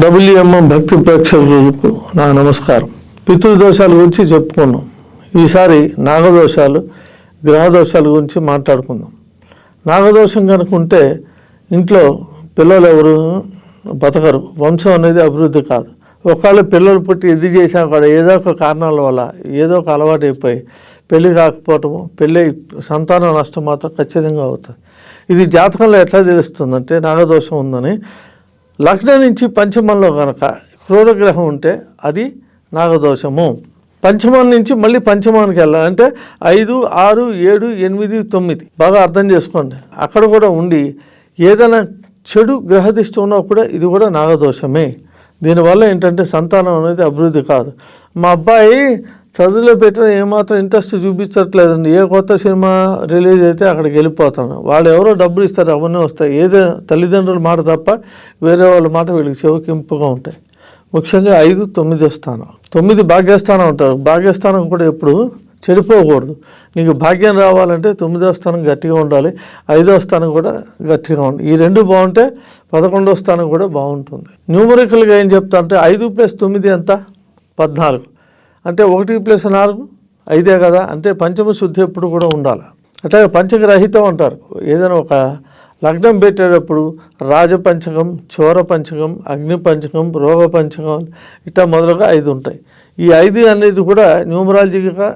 WMM భక్తి ప్రేక్షకులకు నా నమస్కారం. పితృదోషాల గురించి చెప్పుకున్నాం. ఈసారి నాగదోషాలు, గ్రహదోషాల గురించి మాట్లాడుకుందాం. నాగదోషం కనుక ఉంటే ఇంట్లో పిల్లలు ఎవరు బతకరు, వంశం అనేది అభివృద్ధి కాదు. ఒకవేళ పిల్లలు పుట్టి ఇది చేసినా కూడా ఏదో ఒక కారణాల వల్ల ఏదో ఒక అలవాటు అయిపోయి పెళ్ళి కాకపోవటము, పెళ్ళి సంతాన నష్టం మాత్రం ఖచ్చితంగా అవుతుంది. ఇది జాతకంలో ఎట్లా తెలుస్తుందంటే నాగదోషం ఉందని, లగ్నం నుంచి పంచమంలో కనుక క్రూరగ్రహం ఉంటే అది నాగదోషము. పంచమం నుంచి మళ్ళీ పంచమానికి వెళ్ళాలంటే 5, 6, 7, 8, 9 బాగా అర్థం చేసుకోండి. అక్కడ కూడా ఉండి ఏదైనా చెడు గ్రహదిష్టి ఉన్నా కూడా ఇది కూడా నాగదోషమే. దీనివల్ల ఏంటంటే సంతానం అనేది అభివృద్ధి కాదు. మా అబ్బాయి చదువులో పెట్టిన ఏమాత్రం ఇంట్రెస్ట్ చూపించట్లేదండి. ఏ కొత్త సినిమా రిలీజ్ అయితే అక్కడికి వెళ్ళిపోతాను. వాళ్ళు ఎవరో డబ్బులు ఇస్తారు, అవన్నీ వస్తాయి. ఏదో తల్లిదండ్రుల మాట తప్ప వేరే వాళ్ళ మాట వీళ్ళకి చెవికింపుగా ఉంటాయి. ముఖ్యంగా 5, 9 స్థానం. 9 భాగ్యస్థానం ఉంటారు. భాగ్యస్థానం కూడా ఎప్పుడు చెడిపోకూడదు. నీకు భాగ్యం రావాలంటే 9వ స్థానం గట్టిగా ఉండాలి, 5వ స్థానం కూడా గట్టిగా ఉండాలి. ఈ రెండు బాగుంటే 11వ స్థానం కూడా బాగుంటుంది. న్యూమరికల్గా ఏం చెప్తా అంటే 5 + 9 ఎంత? 14. అంటే 1 + 4 5 కదా. అంటే పంచమ శుద్ధి ఎప్పుడు కూడా ఉండాలి. అట్లాగే పంచగ్రహితం అంటారు. ఏదైనా ఒక లగ్నం పెట్టేటప్పుడు రాజపంచకం, చోర పంచకం, అగ్ని పంచకం, రోగ పంచకం ఇట్లా మొదలుగా 5 ఉంటాయి. ఈ 5 అనేది కూడా న్యూమరాలజీగా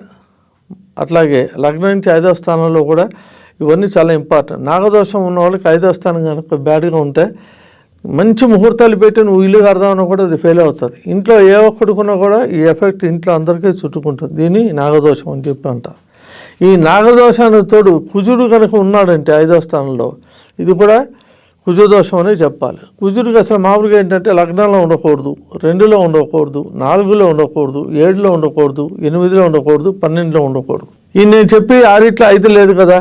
అట్లాగే లగ్నం నుంచి 5వ స్థానంలో కూడా ఇవన్నీ చాలా ఇంపార్టెంట్. నాగదోషం ఉన్న వాళ్ళకి 5వ స్థానం కనుక బ్యాడ్గా ఉంటే మంచి ముహూర్తాలు పెట్టి నువ్వు ఇల్లు కడదామన్నా కూడా అది ఫెయిల్ అవుతుంది. ఇంట్లో ఏ ఒక్కడుకున్నా కూడా ఈ ఎఫెక్ట్ ఇంట్లో అందరికీ చుట్టుకుంటుంది. దీన్ని నాగదోషం అని చెప్పి అంటారు. ఈ నాగదోషానికి తోడు కుజుడు కనుక ఉన్నాడంటే 5వ స్థానంలో ఇది కూడా కుజదోషం అనే చెప్పాలి. కుజుడికి అసలు మామూలుగా ఏంటంటే లగ్నంలో ఉండకూడదు, 2లో ఉండకూడదు, 4లో ఉండకూడదు, 7లో ఉండకూడదు, 8లో ఉండకూడదు, 12లో ఉండకూడదు. ఈ నేను చెప్పి 6 5 లేదు కదా.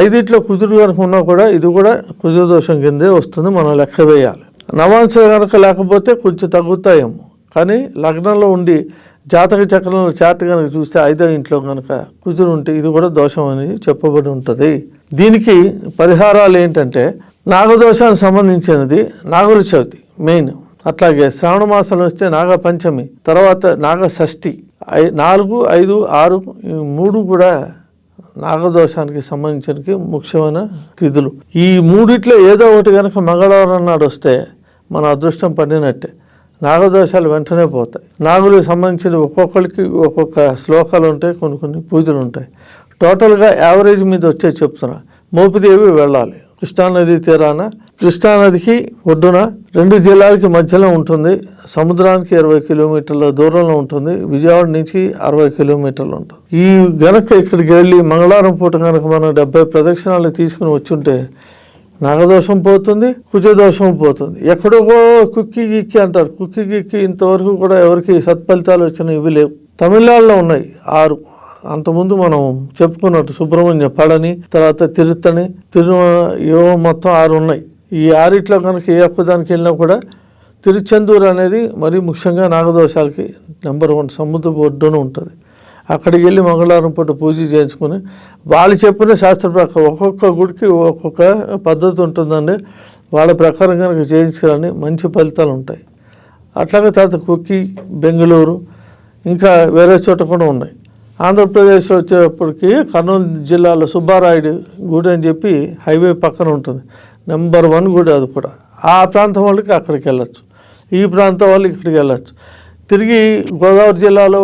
5 కుజుడు కనుక ఉన్నా కూడా ఇది కూడా కుజదోషం కిందే వస్తుంది. మనం లెక్క వేయాలి. నవాంశ కనుక లేకపోతే కొంచెం తగ్గుతాయేమో, కానీ లగ్నంలో ఉండి జాతక చక్రంలో చార్ట్ కనుక చూస్తే 5వ ఇంట్లో కనుక కుజుడు ఉంటే ఇది కూడా దోషం అని చెప్పబడి ఉంటుంది. దీనికి పరిహారాలు ఏంటంటే నాగదోషానికి సంబంధించినది నాగుల చవితి మెయిన్. అట్లాగే శ్రావణ మాసంలో వస్తే నాగపంచమి, తర్వాత నాగ షష్ఠి. 4, 5, 6 3 కూడా నాగదోషానికి సంబంధించిన ముఖ్యమైన తిథులు. ఈ మూడిట్లో ఏదో ఒకటి కనుక మంగళవారం నాడు వస్తే మన అదృష్టం పడినట్టే. నాగదోషాలు వెంటనే పోతాయి. నాగులకు సంబంధించిన ఒక్కొక్కరికి ఒక్కొక్క శ్లోకాలు ఉంటాయి, కొన్ని పూజలు ఉంటాయి. టోటల్గా యావరేజ్ మీద వచ్చే చెప్తున్నా. మోపిదేవి వెళ్ళాలి. కృష్ణానది తీరాన, కృష్ణానదికి ఒడ్డున 2 జిల్లాలకి మధ్యలో ఉంటుంది. సముద్రానికి 20 కిలోమీటర్ల దూరంలో ఉంటుంది. విజయవాడ నుంచి 60 కిలోమీటర్లు ఉంటుంది. ఈ గనక ఇక్కడికి వెళ్ళి మంగళవారం పూట కనుక మనం 70 ప్రదక్షిణాలు తీసుకుని వచ్చుంటే నాగదోషం పోతుంది, కుజదోషం పోతుంది. ఎక్కడో కుక్కి గిక్కి అంటారు. కుక్కి గిక్కి ఇంతవరకు కూడా ఎవరికి సత్ఫలితాలు వచ్చిన ఇవి లేవు. తమిళనాడులో ఉన్నాయి 6. అంతకుముందు మనం చెప్పుకున్నట్టు సుబ్రహ్మణ్య పడని, తర్వాత తిరుత్తని, మొత్తం 6 ఉన్నాయి. ఈ 6 కనుక ఏ ఒక్కదానికి వెళ్ళినా కూడా తిరుచెందూరు అనేది మరీ ముఖ్యంగా నాగదోషాలకి నెంబర్ 1 సముద్ర ఒడ్డున ఉంటుంది. అక్కడికి వెళ్ళి మంగళవారం పూట పూజ చేయించుకొని వాళ్ళు చెప్పిన శాస్త్ర ప్రకారం ఒక్కొక్క గుడికి ఒక్కొక్క పద్ధతి ఉంటుందండి. వాళ్ళ ప్రకారం కనుక చేయించాలని మంచి ఫలితాలు ఉంటాయి. అట్లాగే తర్వాత కుక్కి, బెంగళూరు, ఇంకా వేరే చోట కూడా ఉన్నాయి. ఆంధ్రప్రదేశ్ వచ్చేటప్పటికి కర్నూలు జిల్లాలో సుబ్బారాయుడు గుడి అని చెప్పి హైవే పక్కన ఉంటుంది. నెంబర్ 1 గుడి అది కూడా. ఆ ప్రాంతం వాళ్ళకి అక్కడికి వెళ్ళచ్చు, ఈ ప్రాంతం వాళ్ళు ఇక్కడికి వెళ్ళచ్చు. తిరిగి గోదావరి జిల్లాలో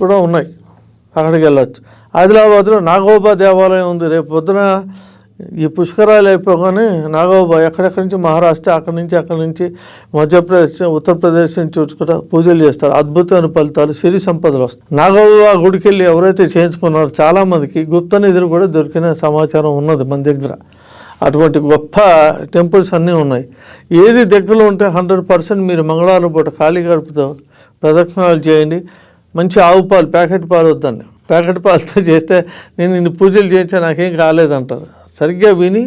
కూడా ఉన్నాయి, అక్కడికి వెళ్ళచ్చు. ఆదిలాబాద్లో నాగోబా దేవాలయం ఉంది. రేపు పొద్దున ఈ పుష్కరాలు అయిపోగానే నాగోబా ఎక్కడెక్కడి నుంచి మహారాష్ట్ర, అక్కడి నుంచి మధ్యప్రదేశ్, ఉత్తరప్రదేశ్ నుంచి కూడా పూజలు చేస్తారు. అద్భుతమైన ఫలితాలు, సిరి సంపదలు వస్తాయి. నాగోబా గుడికి వెళ్ళి ఎవరైతే చేయించుకున్నారో చాలామందికి గుప్త నిధులు కూడా దొరికిన సమాచారం ఉన్నది మన దగ్గర. అటువంటి గొప్ప టెంపుల్స్ అన్నీ ఉన్నాయి. ఏది దగ్గరలో ఉంటే 100% మీరు మంగళవారం పూట ఖాళీ గడుపుతో ప్రదక్షిణాలు చేయండి. మంచి ఆవు పాలు, ప్యాకెట్ పాలు వద్దండి. ప్యాకెట్ పాలతో చేస్తే నేను ఇన్ని పూజలు చేయించా నాకేం కాలేదంటారు. సరిగ్గా విని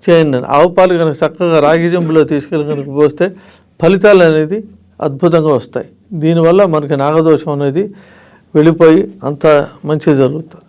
చేయండి. ఆవు పాలు కనుక చక్కగా రాగి చెంబులో తీసుకెళ్ళి కనుక పోస్తే ఫలితాలు అనేది అద్భుతంగా వస్తాయి. దీనివల్ల మనకి నాగదోషం అనేది వెళ్ళిపోయి అంత మంచి జరుగుతుంది.